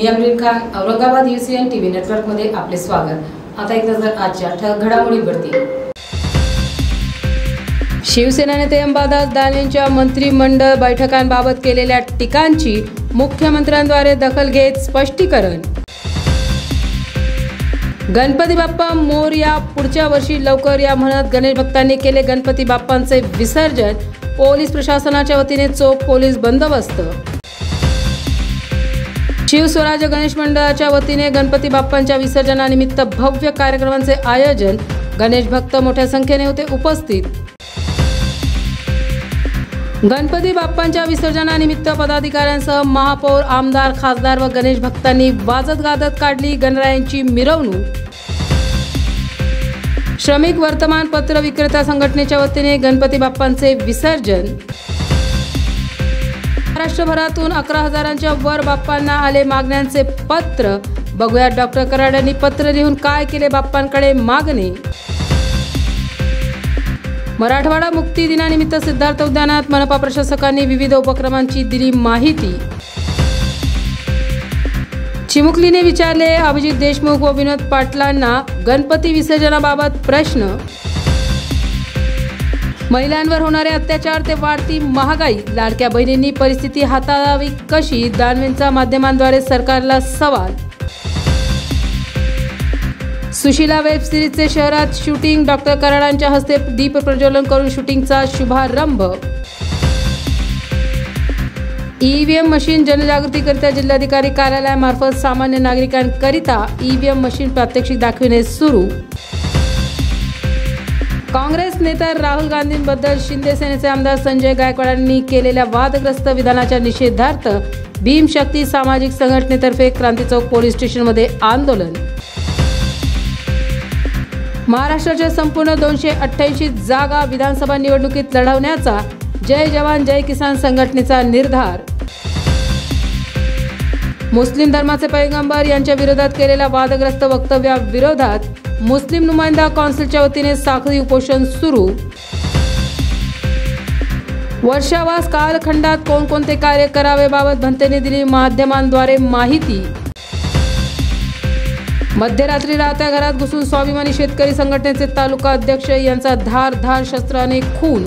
मी Amreen Khan, Aurangabad UCN TV नेटवर्कमध्ये आपले स्वागत। आता एक नजर आजच्या ठळक घडामोडींवरती। शिवसेना नेते अंबादास दानवेंच्या मंत्रिमंडळ बैठकांबाबत केलेल्या टीकांची मुख्यमंत्र्यांद्वारे दखल घेत स्पष्टीकरण। गणपती बाप्पा मोरया, पुढच्या वर्षी लवकर या म्हणत गणेश भक्तांनी केले गणपती बाप्पांचे विसर्जन। पोलीस प्रशासनाच्या वतीने चोख पोलीस बंदोबस्त। शिवस्वराज्य गणेश मंडळाच्या वतीने गणपती बाप्पांच्या विसर्जनानिमित्त भव्य कार्यक्रमांचे आयोजन। गणेश भक्त मोठ्या संख्येने होते उपस्थित। गणपती बाप्पांच्या विसर्जनानिमित्त पदाधिकाऱ्यांसह महापौर, आमदार, खासदार व गणेश भक्तांनी वाजत गाजत काढली गणरायांची मिरवणूक। श्रमिक वर्तमानपत्र विक्रेता संघटनेच्या वतीने गणपती बाप्पांचे विसर्जन। महाराष्ट्रभरातून 11,000च्या वर बाप्पांना आले मागण्यांचे पत्र। बघूयात डॉक्टर कराड यांनी पत्र लिहून काय केले बाप्पांकडे मागणे। मराठवाडा मुक्ती दिनानिमित्त सिद्धार्थ उद्यानात मनपा प्रशासकांनी विविध उपक्रमांची दिली माहिती। चिमुकलीने विचारले अभिजित देशमुख व विनोद पाटलांना गणपती विसर्जनाबाबत प्रश्न। महिलांवर होणारे अत्याचार ते वाढती महागाई, लाडक्या बहिणींनी परिस्थिती हाताळावी कशी, दानवेंचा माध्यमांद्वारे सरकारला सवाल। सुशीला वेब सिरीजचे शहरात शूटिंग, डॉक्टर कराडांच्या हस्ते दीप प्रज्वलन करून शूटिंगचा शुभारंभ। EVM मशीन जनजागृतीकरिता जिल्हाधिकारी कार्यालयामार्फत सामान्य नागरिकांकरिता EVM मशीन प्रात्यक्षिक दाखविणे सुरू। काँग्रेस नेता राहुल गांधींबद्दल शिंदे सेनेचे आमदार संजय गायकवाडांनी केलेल्या वादग्रस्त विधानाच्या निषेधार्थ भीमशक्ती सामाजिक संघटनेतर्फे क्रांती चौक पोलीस स्टेशनमध्ये आंदोलन। महाराष्ट्राच्या संपूर्ण 288 जागा विधानसभा निवडणुकीत लढवण्याचा जय जवान जय किसान संघटनेचा निर्धार। मुस्लिम धर्माचे पैगंबर यांच्या विरोधात केलेल्या वादग्रस्त वक्तव्याविरोधात मुस्लिम नुमाइंदा कौन्सिलच्या वतीने साखळी उपोषण सुरू। वर्षावास कालखंडात कोणकोणते कार्य करावे बाबत भंतेने दिली माध्यमांद्वारे माहिती। मध्यरात्री राहत्या घरात घुसून स्वाभिमानी शेतकरी संघटनेचे तालुका अध्यक्ष यांचा धारदार शस्त्राने खून।